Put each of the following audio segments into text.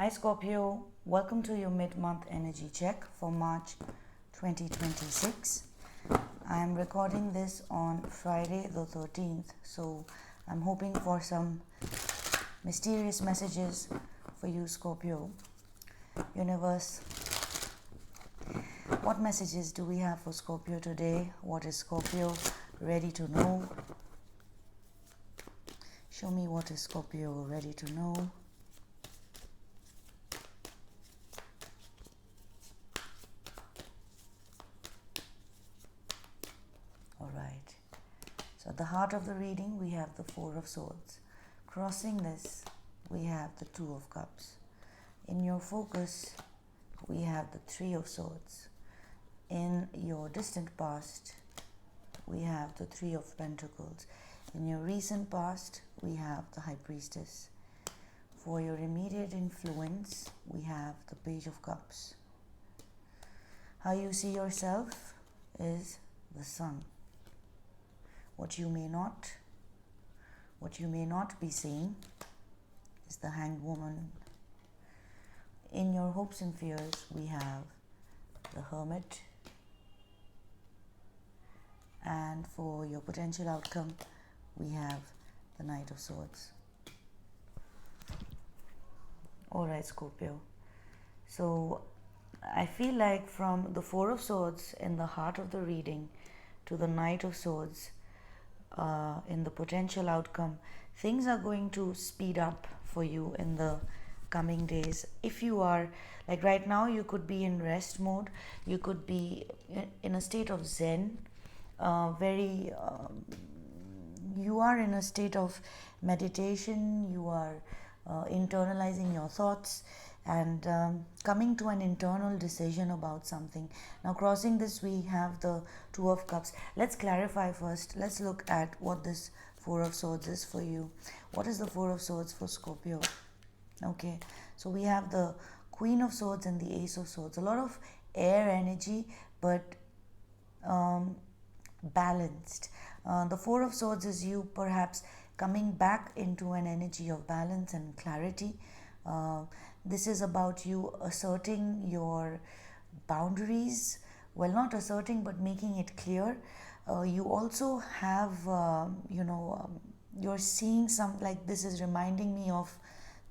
Hi Scorpio, welcome to your mid-month energy check for March 2026. I am recording this on Friday the 13th, so I'm hoping for some mysterious messages for you Scorpio. Universe, what messages do we have for Scorpio today? What is Scorpio ready to know? Show me what is Scorpio ready to know. Alright, so at the heart of the reading we have the Four of Swords. Crossing this we have the Two of Cups. In your focus we have the Three of Swords. In your distant past we have the Three of Pentacles. In your recent past we have the High Priestess. For your immediate influence we have the Page of Cups. How you see yourself is the Sun. What you may not be seeing is the Hanged Woman. In your hopes and fears we have the Hermit. And for your potential outcome we have the Knight of Swords. Alright Scorpio, so I feel like from the Four of Swords in the heart of the reading to the Knight of Swords in the potential outcome, things are going to speed up for you in the coming days. If you are, like right now, you could be in rest mode, you could be in a state of Zen, you are in a state of meditation, you are internalizing your thoughts and coming to an internal decision about something. Now crossing this we have the Two of Cups. Let's clarify first. Let's look at what this Four of Swords is for you. What is the Four of Swords for Scorpio? Okay, so we have the Queen of Swords and the Ace of Swords. A lot of air energy, but balanced. The Four of Swords is you perhaps coming back into an energy of balance and clarity. This is about you asserting your boundaries. Well, not asserting, but making it clear. You also have, you're seeing some, like this is reminding me of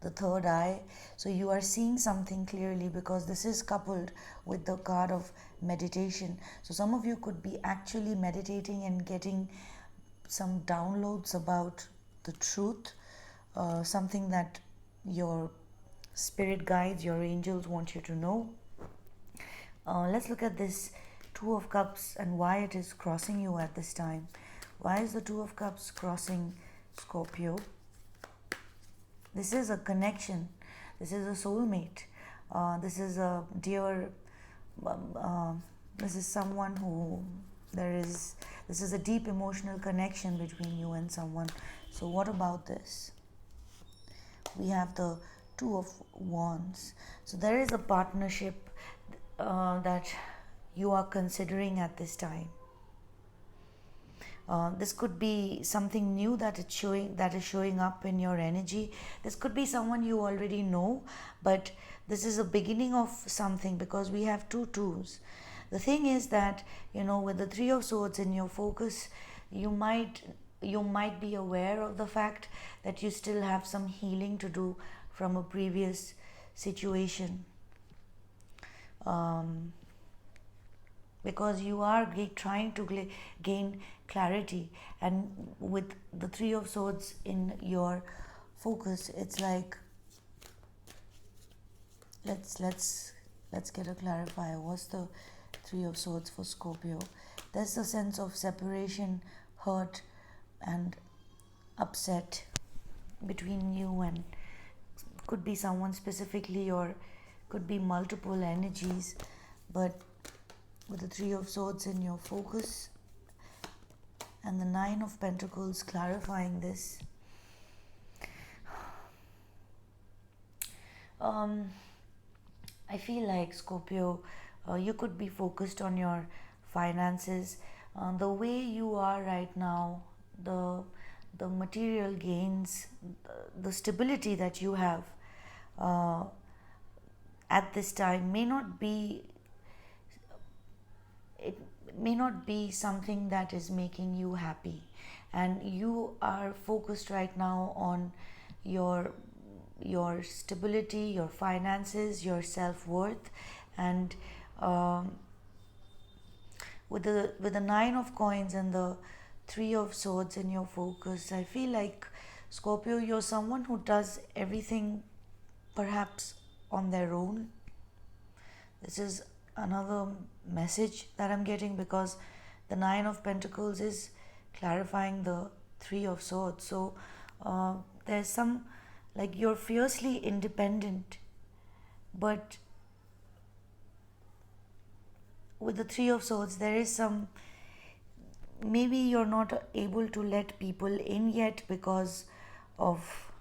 the third eye. So you are seeing something clearly because this is coupled with the card of meditation. So some of you could be actually meditating and getting some downloads about the truth, something that your spirit guides, your angels want you to know. Let's look at this Two of Cups and why it is crossing you at this time. Why is the Two of Cups crossing Scorpio? This is a connection. This is a soulmate. This is a dear, this is someone who this is a deep emotional connection between you and someone. So what about this? We have the Two of Wands. So there is a partnership that you are considering at this time. This could be something new that is showing up in your energy. This could be someone you already know, but this is a beginning of something because we have two twos. The thing is that, with the Three of Swords in your focus, you might be aware of the fact that you still have some healing to do from a previous situation. Because you are trying to gain clarity, and with the Three of Swords in your focus, it's like let's get a clarifier. What's the Three of Swords for Scorpio? There's a sense of separation, hurt and upset between you and could be someone specifically, or could be multiple energies, but with the Three of Swords in your focus and the Nine of Pentacles clarifying this, I feel like Scorpio, you could be focused on your finances. The way you are right now, the material gains, the stability that you have, at this time it may not be something that is making you happy, and you are focused right now on your stability, your finances, your self-worth. And um, with the nine of coins and the three of swords in your focus, I feel like, Scorpio, you're someone who does everything perhaps on their own. This is another message that I'm getting, because the nine of pentacles is clarifying the three of swords. So there's some, like, you're fiercely independent, but with the three of swords there is some, maybe you're not able to let people in yet of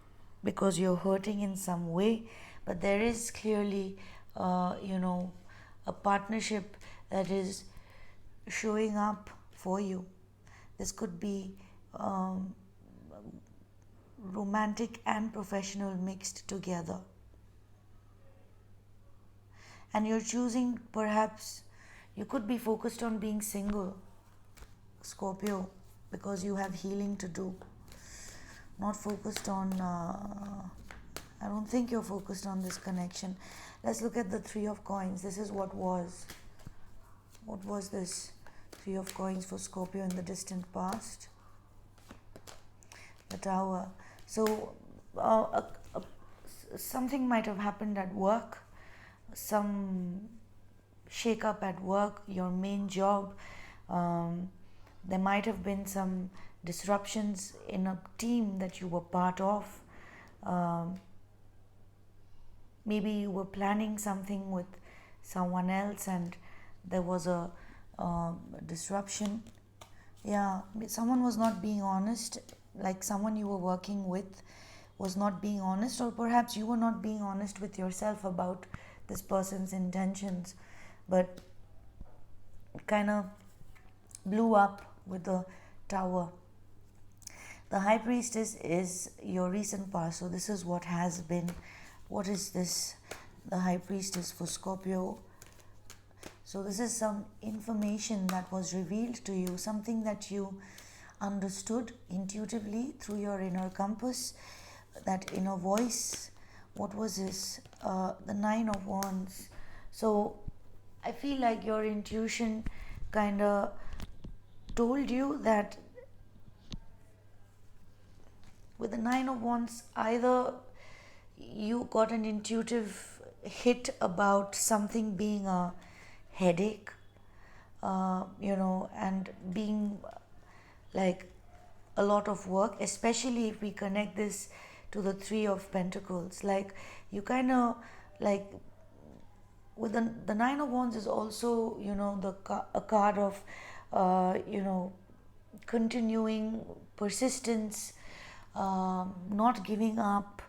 because you're hurting in some way, but there is clearly a partnership that is showing up for you. This could be romantic and professional mixed together, and you're choosing, perhaps you could be focused on being single, Scorpio, because you have healing to do. Not focused on, I don't think you're focused on this connection. Let's look at the three of coins. This is what was. What was this three of coins for Scorpio in the distant past? The Tower. So something might have happened at work, some shake up at work, your main job. There might have been some disruptions in a team that you were part of. Maybe you were planning something with someone else and there was a disruption. Yeah, someone was not being honest, like someone you were working with was not being honest, or perhaps you were not being honest with yourself about this person's intentions, but it kind of blew up with the Tower. The High Priestess is your recent past, so this is what has been. What is this? The High Priestess for Scorpio. So this is some information that was revealed to you, something that you understood intuitively through your inner compass, that inner voice. What was this? The Nine of Wands. So I feel like your intuition kind of told you that with the Nine of Wands, either you got an intuitive hit about something being a headache, and being like a lot of work, especially if we connect this to the Three of Pentacles. Like, you kind of, like, with the Nine of Wands is also, a card of, continuing, persistence, not giving up,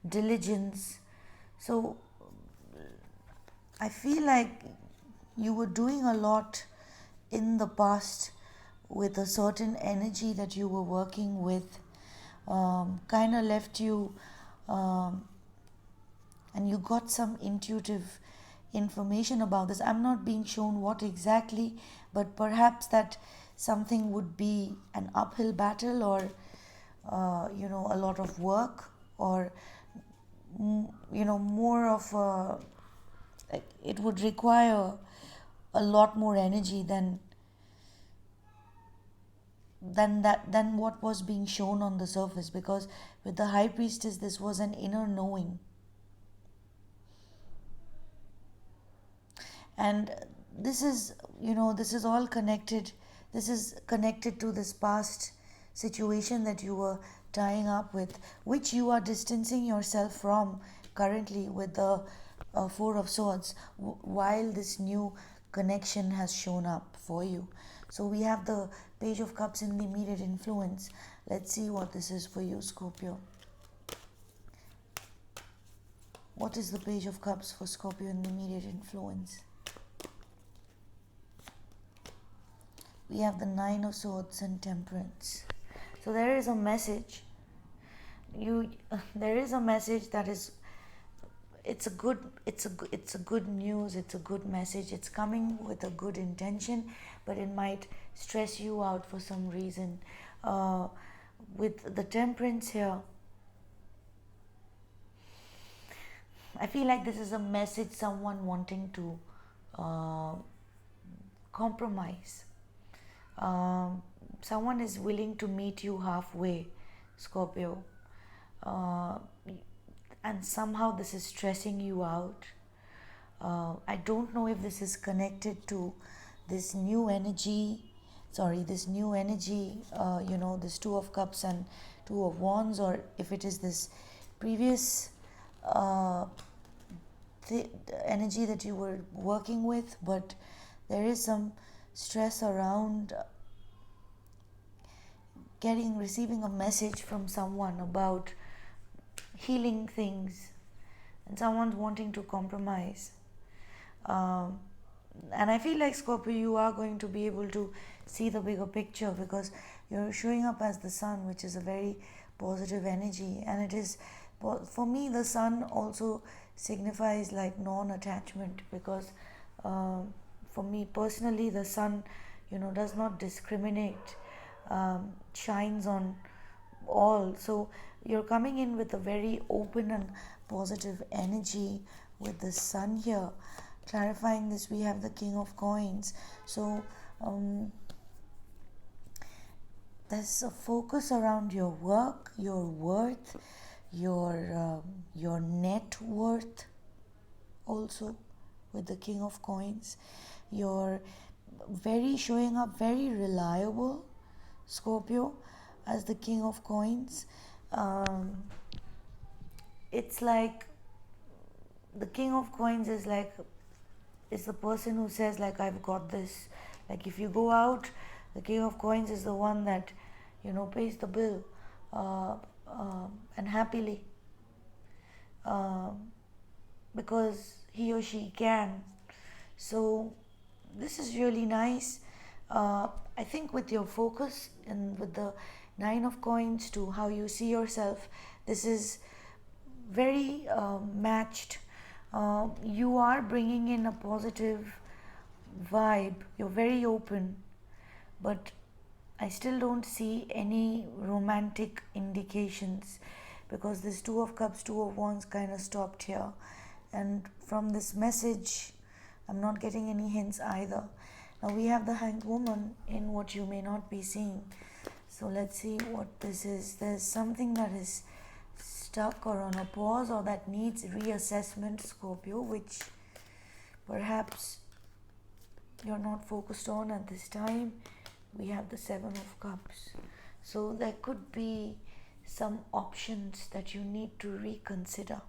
diligence. So I feel like you were doing a lot in the past with a certain energy that you were working with, kind of left you, and you got some intuitive information about this. I'm not being shown what exactly, but perhaps that something would be an uphill battle, or a lot of work, or more of a, like, it would require a lot more energy than what was being shown on the surface, because with the High Priestess this was an inner knowing. And this is all connected. This is connected to this past situation that you were tying up with, which you are distancing yourself from currently with the Four of Swords, while this new connection has shown up for you. So we have the Page of Cups in the immediate influence. Let's see what this is for you, Scorpio. What is the Page of Cups for Scorpio in the immediate influence? We have the Nine of Swords and Temperance. So there is a message. There is a message that is it's a good news, it's a good message, it's coming with a good intention, but it might stress you out for some reason. uh, with the temperance here, I feel like this is a message, someone wanting to uh, compromise. um, Someone is willing to meet you halfway, Scorpio. uh, and somehow this is stressing you out. I don't know if this is connected to this new energy, this new energy, this Two of Cups and Two of Wands, or if it is this previous uh, the energy that you were working with, but there is some stress around receiving a message from someone about healing things, and someone's wanting to compromise. um, and I feel like, Scorpio, you are going to be able to see the bigger picture, because you're showing up as the sun, which is a very positive energy. And it is, for me, the sun also signifies like non-attachment, because for me personally, the sun, does not discriminate, shines on all. So you're coming in with a very open and positive energy with the sun here. Clarifying this, we have the King of Coins. So there's a focus around your work, your worth, your net worth, also with the King of Coins. You're very showing up very reliable, Scorpio, as the King of Coins. It's like the King of Coins is the person who says, like, I've got this. Like, if you go out, the King of Coins is the one that pays the bill, uh, and happily, uh, because he or she can. So this is really nice. I think with your focus and with the Nine of Coins to how you see yourself, this is very matched. You are bringing in a positive vibe. You're very open, but I still don't see any romantic indications, because this Two of Cups, Two of Wands kind of stopped here. And from this message, I'm not getting any hints either. Now we have the Hanged Woman in what you may not be seeing. So let's see what this is. There's something that is stuck or on a pause, or that needs reassessment, Scorpio, which perhaps you're not focused on at this time. We have the Seven of Cups. So there could be some options that you need to reconsider.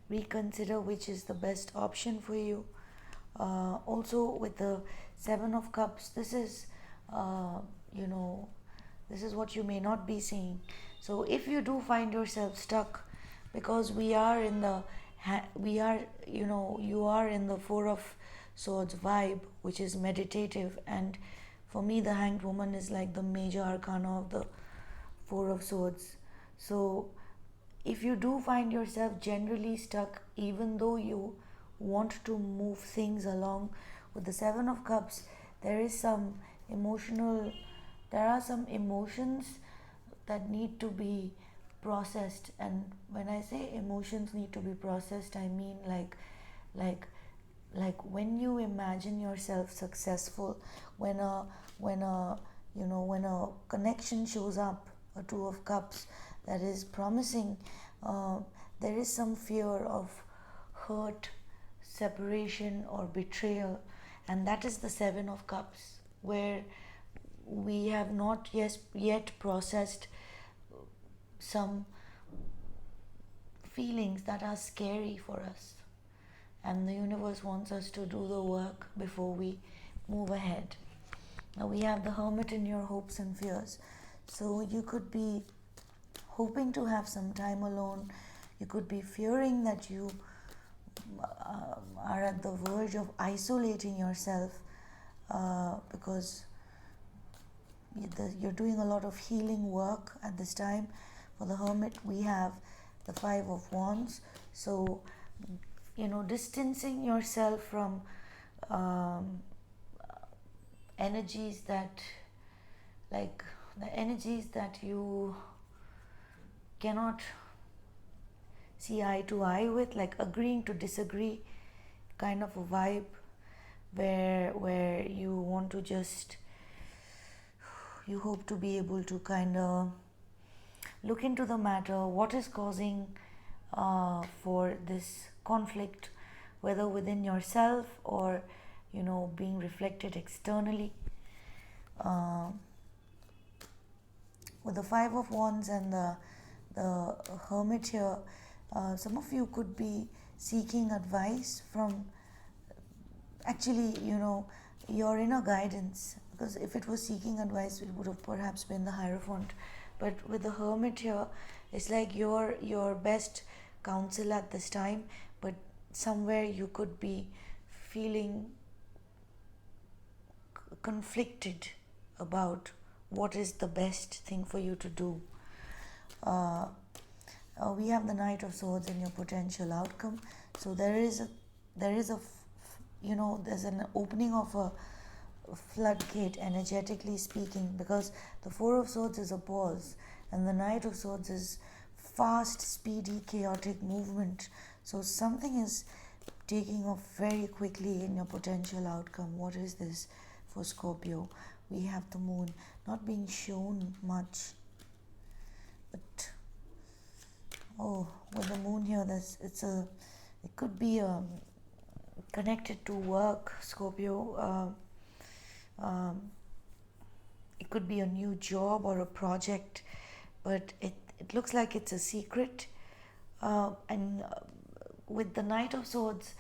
Reconsider which is the best option for you. Also with the Seven of Cups, this is this is what you may not be seeing. So if you do find yourself stuck, because you are in the Four of Swords vibe, which is meditative, and for me the Hanged Woman is like the major arcana of the Four of Swords. So if you do find yourself generally stuck, even though you want to move things along with the Seven of Cups, there are some emotions that need to be processed. And when I say emotions need to be processed, I mean like when you imagine yourself successful, when a connection shows up, a Two of Cups that is promising, there is some fear of hurt, separation, or betrayal. And that is the Seven of Cups, where we have not yet processed some feelings that are scary for us, and the universe wants us to do the work before we move ahead. Now we have the Hermit in your hopes and fears. So you could be hoping to have some time alone. You could be fearing that you are at the verge of isolating yourself, because you're doing a lot of healing work at this time. For the Hermit, we have the Five of Wands. So, distancing yourself from um, energies that, like the energies that you cannot see eye to eye with, like agreeing to disagree kind of a vibe, where you want to just, you hope to be able to kind of look into the matter, what is causing for this conflict, whether within yourself or being reflected externally. uh, with the Five of Wands and the Hermit here, some of you could be seeking advice from, actually, your inner guidance, because if it was seeking advice, it would have perhaps been the Hierophant. But with the Hermit here, it's like your best counsel at this time, but somewhere you could be feeling conflicted about what is the best thing for you to do. uh, we have the Knight of Swords in your potential outcome. So there's an opening of a floodgate, energetically speaking, because the Four of Swords is a pause and the Knight of Swords is fast, speedy, chaotic movement. So something is taking off very quickly in your potential outcome. What is this for Scorpio? We have the Moon, not being shown much, but with the Moon here, it could be connected to work, Scorpio. It could be a new job or a project, but it looks like it's a secret. And with the Knight of Swords,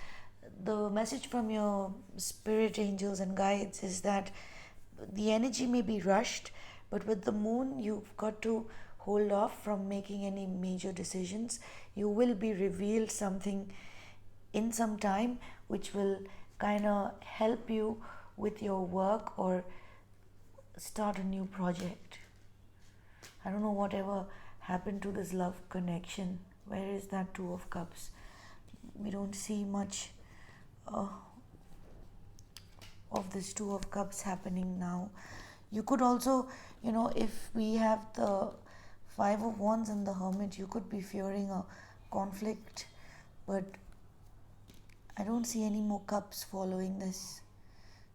the message from your spirit angels and guides is that the energy may be rushed, but with the Moon, you've got to hold off from making any major decisions. You will be revealed something in some time which will kind of help you with your work or start a new project. I don't know whatever happened to this love connection. Where is that Two of Cups? We don't see much of this Two of Cups happening now. You could also, if we have the Five of Wands and the Hermit, you could be fearing a conflict, but I don't see any more cups following this.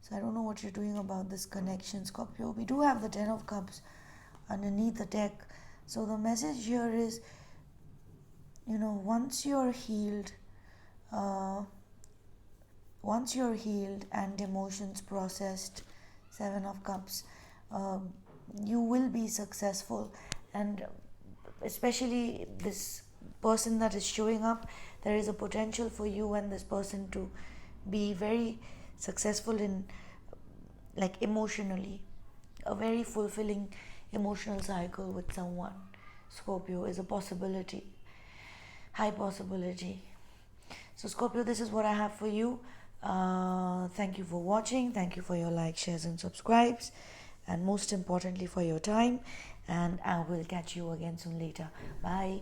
So I don't know what you're doing about this connection, Scorpio. We do have the Ten of Cups underneath the deck. So the message here is, once you're healed, and emotions processed, Seven of Cups, you will be successful. And especially this person that is showing up, there is a potential for you and this person to be very successful in, like, emotionally, a very fulfilling emotional cycle with someone. Scorpio is a possibility, high possibility. So Scorpio, this is what I have for you. Thank you for watching. Thank you for your likes, shares and subscribes, and most importantly for your time. And I will catch you again soon later. Bye.